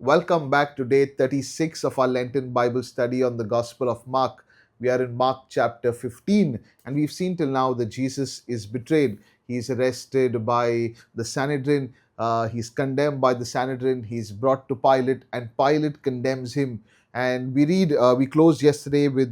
Welcome back to day 36 of our Lenten Bible study on the Gospel of Mark. We are in Mark chapter 15, and we've seen till now that Jesus is betrayed. He's arrested by the Sanhedrin, he's condemned by the Sanhedrin, he's brought to Pilate, and Pilate condemns him. And we closed yesterday with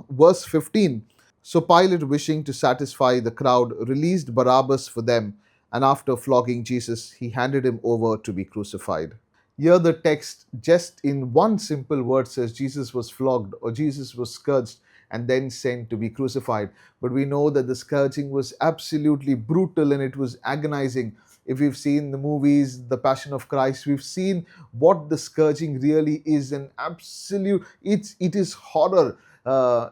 verse 15. So Pilate, wishing to satisfy the crowd, released Barabbas for them, and after flogging Jesus, he handed him over to be crucified. Here, the text just in one simple word says Jesus was flogged or Jesus was scourged and then sent to be crucified. But we know that the scourging was absolutely brutal and it was agonizing. If we've seen the movies, The Passion of Christ, we've seen what the scourging really is an absolute, it is horror.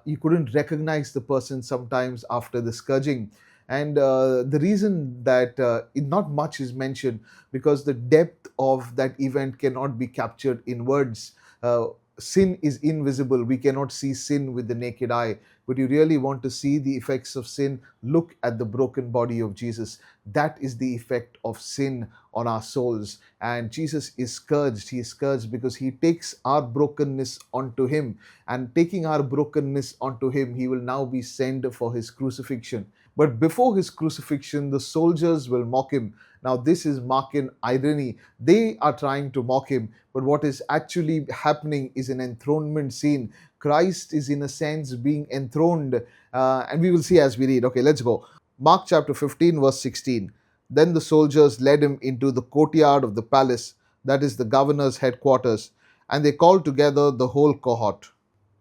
You couldn't recognize the person sometimes after the scourging. And the reason that not much is mentioned because the depth of that event cannot be captured in words. Sin is invisible. We cannot see sin with the naked eye. But you really want to see the effects of sin, look at the broken body of Jesus. That is the effect of sin on our souls. And Jesus is scourged. He is scourged because he takes our brokenness onto him. And taking our brokenness onto him, he will now be sent for his crucifixion. But before his crucifixion, the soldiers will mock him. Now, this is Markan irony. They are trying to mock him, but what is actually happening is an enthronement scene. Christ is, in a sense, being enthroned. And we will see as we read. Okay, let's go. Mark chapter 15, verse 16. Then the soldiers led him into the courtyard of the palace, that is the governor's headquarters, and they called together the whole cohort.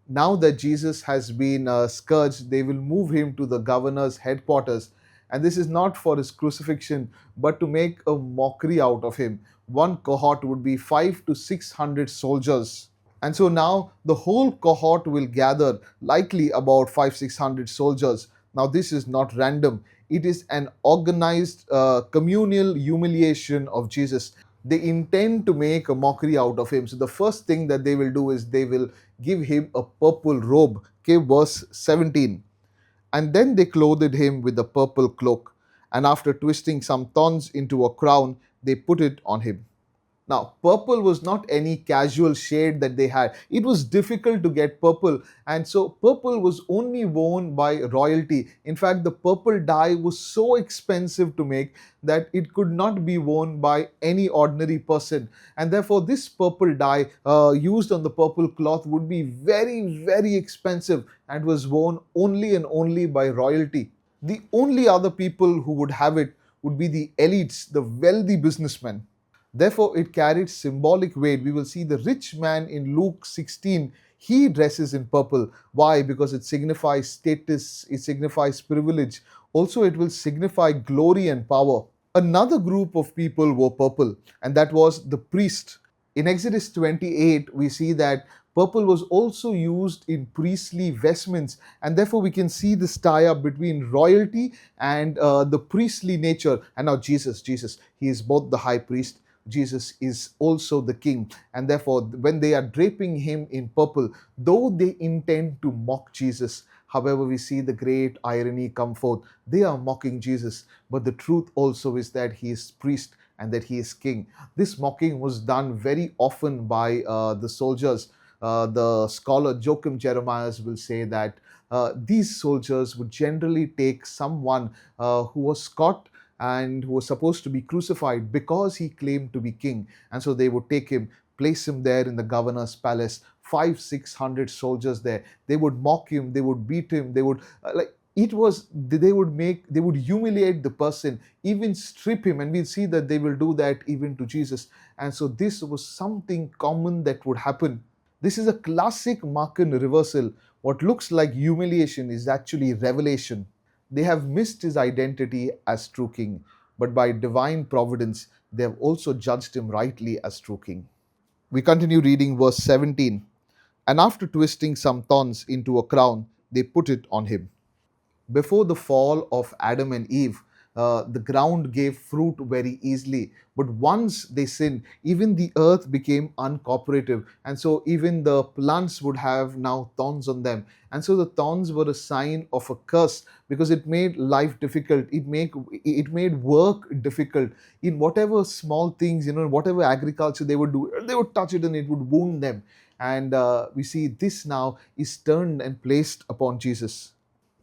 Now that Jesus has been scourged, they will move him to the governor's headquarters. And this is not for his crucifixion, but to make a mockery out of him. One cohort would be 500 to 600 soldiers. And so now the whole cohort will gather, likely about 500 to 600 soldiers. Now, this is not random, it is an organized communal humiliation of Jesus. They intend to make a mockery out of him. So, the first thing that they will do is they will give him a purple robe. Okay, verse 17. And then they clothed him with a purple cloak, and after twisting some thorns into a crown, they put it on him. Now, purple was not any casual shade that they had. It was difficult to get purple, and so purple was only worn by royalty. In fact, the purple dye was so expensive to make that it could not be worn by any ordinary person. And therefore, this purple dye used on the purple cloth would be very, very expensive and was worn only and only by royalty. The only other people who would have it would be the elites, the wealthy businessmen. Therefore, it carried symbolic weight. We will see the rich man in Luke 16. He dresses in purple. Why? Because it signifies status, it signifies privilege. Also, it will signify glory and power. Another group of people wore purple, and that was the priest. In Exodus 28, we see that purple was also used in priestly vestments, and therefore we can see this tie up between royalty and the priestly nature. And now Jesus, he is both the high priest. Jesus is also the king, and therefore, when they are draping him in purple, though they intend to mock Jesus, however, we see the great irony come forth. They are mocking Jesus, but the truth also is that he is priest and that he is king. This mocking was done very often by the soldiers. The scholar Joachim Jeremias will say that these soldiers would generally take someone who was caught and who was supposed to be crucified because he claimed to be king. And so they would take him, place him there in the governor's palace, 500 to 600 soldiers there. They would mock him, they would beat him, they would they would humiliate the person, even strip him, and we'll see that they will do that even to Jesus. And so this was something common that would happen. This is a classic Markan reversal. What looks like humiliation is actually revelation. They have missed his identity as true king, but by divine providence, they have also judged him rightly as true king. We continue reading verse 17. And after twisting some thorns into a crown, they put it on him. Before the fall of Adam and Eve, The ground gave fruit very easily. But once they sinned, even the earth became uncooperative. And so even the plants would have now thorns on them. And so the thorns were a sign of a curse, because it made life difficult. It made work difficult. In whatever small things, whatever agriculture they would do, they would touch it and it would wound them. And we see this now is turned and placed upon Jesus.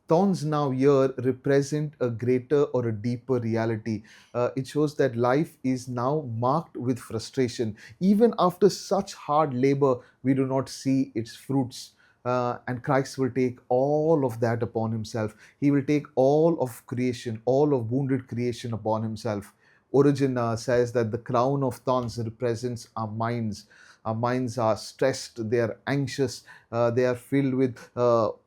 Thorns now here represent a greater or a deeper reality. It shows that life is now marked with frustration. Even after such hard labor, we do not see its fruits. And Christ will take all of that upon himself. He will take all of creation, all of wounded creation upon himself. Origin says that the crown of thorns represents our minds. Our minds are stressed, they are anxious, they are filled with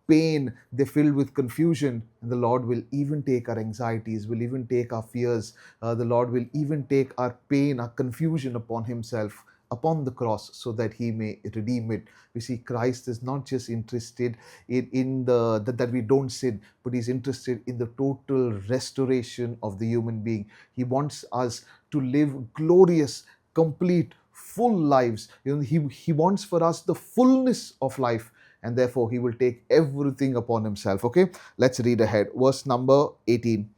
pain, they're filled with confusion. And the Lord will even take our anxieties, will even take our fears. The Lord will even take our pain, our confusion upon himself, upon the cross, so that he may redeem it. We see Christ is not just interested in that we don't sin, but he's interested in the total restoration of the human being. He wants us to live glorious, complete, full lives. He wants for us the fullness of life, and therefore he will take everything upon himself. Okay, let's read ahead. Verse number 18.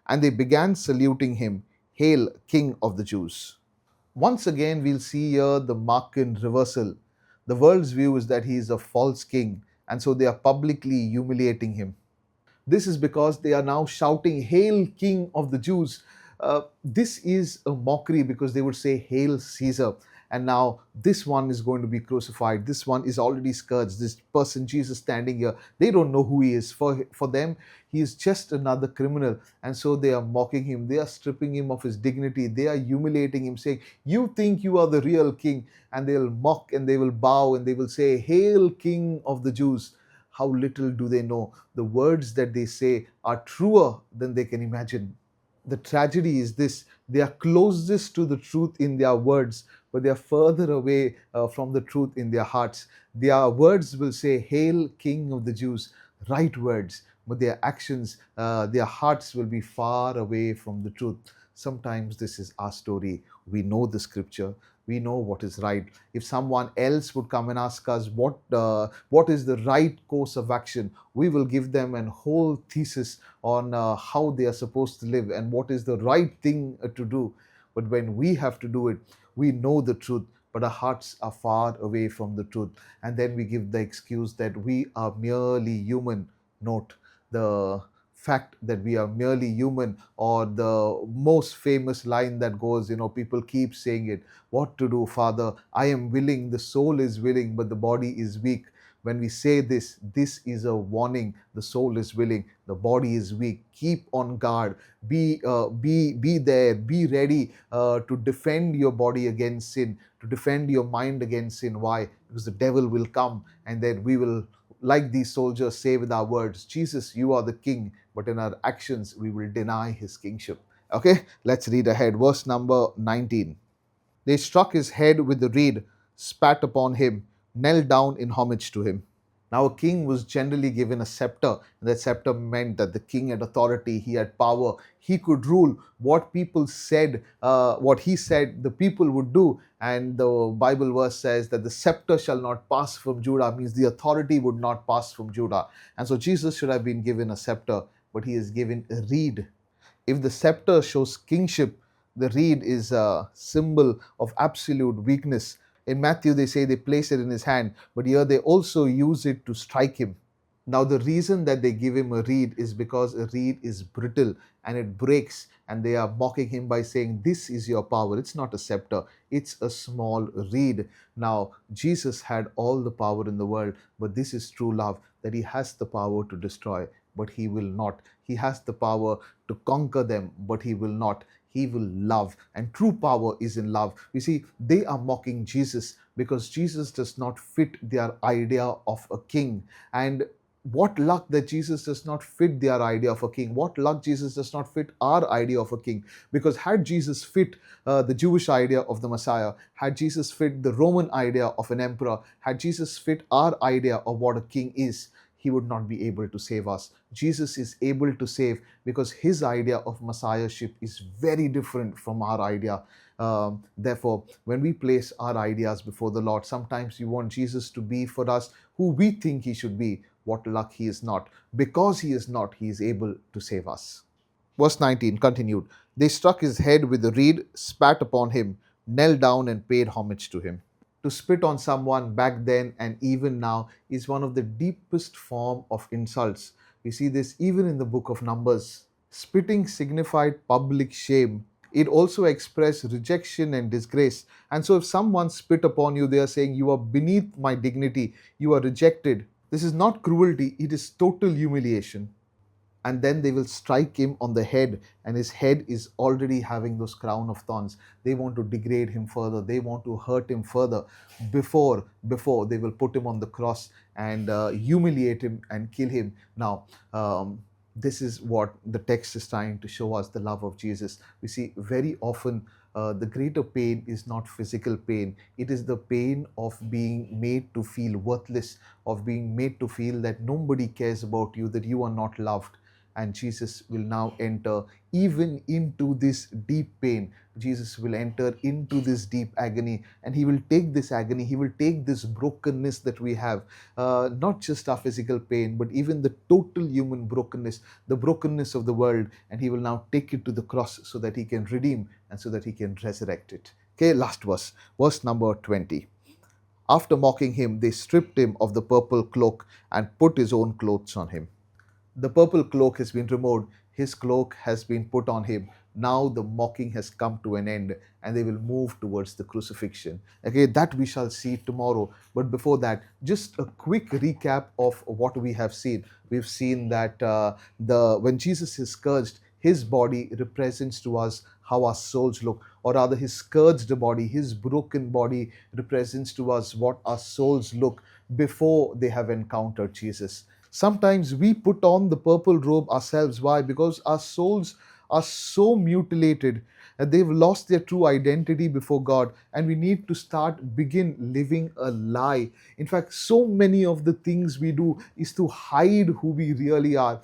And they began saluting him, "Hail, King of the Jews." Once again, we'll see here the Markan reversal. The world's view is that he is a false king, and so they are publicly humiliating him. This is because they are now shouting, "Hail, King of the Jews." This is a mockery, because they would say, "Hail, Caesar." And now this one is going to be crucified. This one is already scourged. This person, Jesus, standing here, they don't know who he is. For them, he is just another criminal. And so they are mocking him. They are stripping him of his dignity. They are humiliating him, saying, "You think you are the real king." And they'll mock and they will bow and they will say, "Hail, King of the Jews." How little do they know the words that they say are truer than they can imagine. The tragedy is this: they are closest to the truth in their words, but they are further away from the truth in their hearts. Their words will say, "Hail, King of the Jews," right words, but their actions, their hearts will be far away from the truth. Sometimes this is our story. We know the scripture, we know what is right. If someone else would come and ask us what is the right course of action, we will give them a whole thesis on how they are supposed to live and what is the right thing to do. But when we have to do it, we know the truth, but our hearts are far away from the truth. And then we give the excuse that we are merely human. Note the fact that we are merely human, or the most famous line that goes, people keep saying it: "What to do, Father? I am willing, the soul is willing, but the body is weak." When we say this, this is a warning. The soul is willing, the body is weak. Keep on guard. Be there. Be ready to defend your body against sin, to defend your mind against sin. Why? Because the devil will come, and then we will, like these soldiers, say with our words, "Jesus, you are the king," but in our actions, we will deny his kingship. Okay, let's read ahead. Verse number 19. They struck his head with the reed, spat upon him, knelt down in homage to him. Now, a king was generally given a scepter, and that scepter meant that the king had authority, he had power, he could rule. What people said, what he said, the people would do. And the Bible verse says that the scepter shall not pass from Judah, means the authority would not pass from Judah. And so Jesus should have been given a scepter, but he is given a reed. If the scepter shows kingship, the reed is a symbol of absolute weakness. In Matthew, they say they place it in his hand, but here they also use it to strike him. Now, the reason that they give him a reed is because a reed is brittle and it breaks, and they are mocking him by saying, "This is your power." It's not a scepter, it's a small reed. Now, Jesus had all the power in the world, but this is true love, that he has the power to destroy, but he will not. He has the power to conquer them, but he will not. He will love, and true power is in love. You see, they are mocking Jesus because Jesus does not fit their idea of a king. And what luck that Jesus does not fit their idea of a king. What luck Jesus does not fit our idea of a king. Because had Jesus fit the Jewish idea of the Messiah, had Jesus fit the Roman idea of an emperor, had Jesus fit our idea of what a king is, he would not be able to save us. Jesus is able to save because his idea of messiahship is very different from our idea. Therefore, when we place our ideas before the Lord, sometimes we want Jesus to be for us who we think he should be. What luck he is not. Because he is not, he is able to save us. Verse 19 continued. They struck his head with a reed, spat upon him, knelt down, and paid homage to him. To spit on someone back then and even now is one of the deepest form of insults. We see this even in the book of Numbers. Spitting signified public shame. It also expressed rejection and disgrace. And so if someone spit upon you, they are saying, you are beneath my dignity, you are rejected. This is not cruelty, it is total humiliation. And then they will strike him on the head, and his head is already having those crown of thorns. They want to degrade him further, they want to hurt him further before they will put him on the cross and humiliate him and kill him. Now, this is what the text is trying to show us, the love of Jesus. We see very often the greater pain is not physical pain, it is the pain of being made to feel worthless, of being made to feel that nobody cares about you, that you are not loved. And Jesus will now enter even into this deep pain. Jesus will enter into this deep agony, and he will take this agony, he will take this brokenness that we have, not just our physical pain, but even the total human brokenness, the brokenness of the world, and he will now take it to the cross so that he can redeem and so that he can resurrect it. Okay, last verse, verse number 20. After mocking him, they stripped him of the purple cloak and put his own clothes on him. The purple cloak has been removed, his cloak has been put on him. Now the mocking has come to an end, and they will move towards the crucifixion. Okay, that we shall see tomorrow. But before that, just a quick recap of what we have seen. We've seen that the when Jesus is scourged, his body represents to us how our souls look, or rather, his scourged body, his broken body represents to us what our souls look before they have encountered Jesus. Sometimes we put on the purple robe ourselves. Why? Because our souls are so mutilated that they've lost their true identity before God, and we need to begin living a lie. In fact, so many of the things we do is to hide who we really are.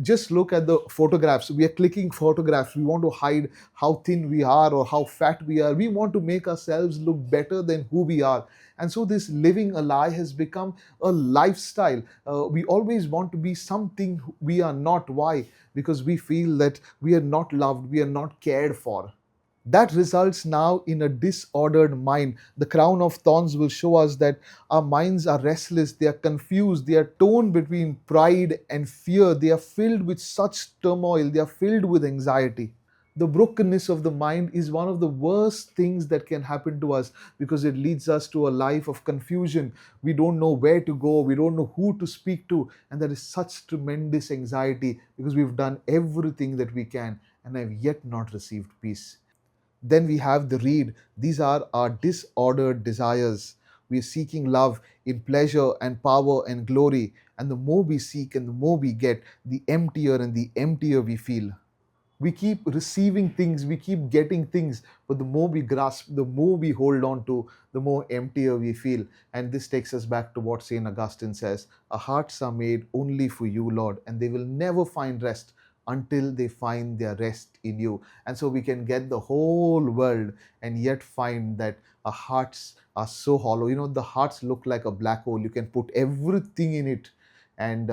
Just look at the photographs. We are clicking photographs. We want to hide how thin we are or how fat we are. We want to make ourselves look better than who we are. And so this living a lie has become a lifestyle. We always want to be something we are not. Why? Because we feel that we are not loved, we are not cared for. That results now in a disordered mind. The crown of thorns will show us that our minds are restless, they are confused, they are torn between pride and fear, they are filled with such turmoil, they are filled with anxiety. The brokenness of the mind is one of the worst things that can happen to us, because it leads us to a life of confusion. We don't know where to go, we don't know who to speak to, and there is such tremendous anxiety because we've done everything that we can and have yet not received peace. Then we have the reed. These are our disordered desires. We are seeking love in pleasure and power and glory. And the more we seek and the more we get, the emptier and the emptier we feel. We keep receiving things, we keep getting things, but the more we grasp, the more we hold on to, the more emptier we feel. And this takes us back to what St. Augustine says: our hearts are made only for you, Lord, and they will never find rest until they find their rest in you. And so we can get the whole world and yet find that our hearts are so hollow. You know, the hearts look like a black hole. You can put everything in it, and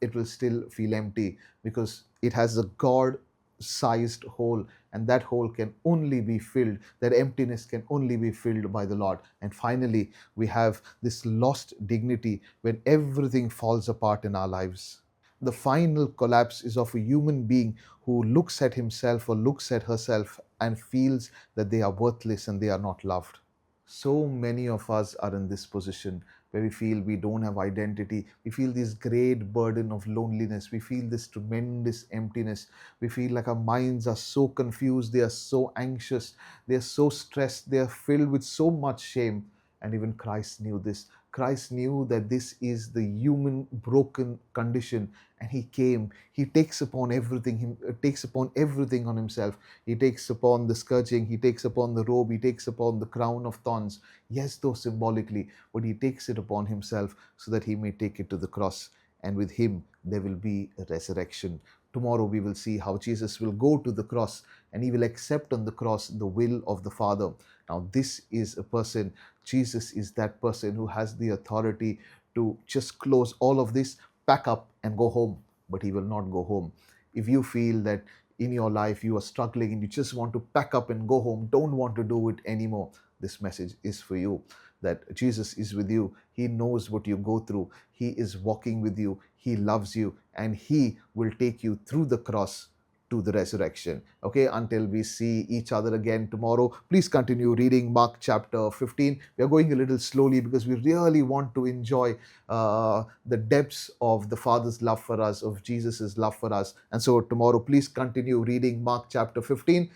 it will still feel empty, because it has a God sized hole, and that hole can only be filled, that emptiness can only be filled by the Lord. And finally, we have this lost dignity when everything falls apart in our lives. The final collapse is of a human being who looks at himself or looks at herself and feels that they are worthless and they are not loved. So many of us are in this position where we feel we don't have identity. We feel this great burden of loneliness. We feel this tremendous emptiness. We feel like our minds are so confused, they are so anxious, they are so stressed, they are filled with so much shame. And even Christ knew this. Christ knew that this is the human broken condition, and he came. He takes upon everything. He takes upon everything on himself. He takes upon the scourging. He takes upon the robe. He takes upon the crown of thorns. Yes, though symbolically, but he takes it upon himself so that he may take it to the cross. and with him there will be a resurrection. Tomorrow we will see how Jesus will go to the cross and he will accept on the cross the will of the Father. Now, this is a person, Jesus is that person who has the authority to just close all of this, pack up, and go home. But he will not go home. If you feel that in your life you are struggling and you just want to pack up and go home, don't want to do it anymore, this message is for you. That Jesus is with you. He knows what you go through. He is walking with you. He loves you, and he will take you through the cross to the resurrection. Okay, until we see each other again tomorrow, please continue reading Mark chapter 15. We are going a little slowly because we really want to enjoy the depths of the Father's love for us, of Jesus's love for us. And so tomorrow, please continue reading Mark chapter 15.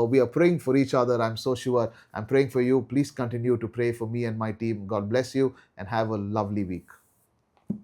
We are praying for each other. I'm so sure I'm praying for you. Please continue to pray for me and my team. God bless you and have a lovely week.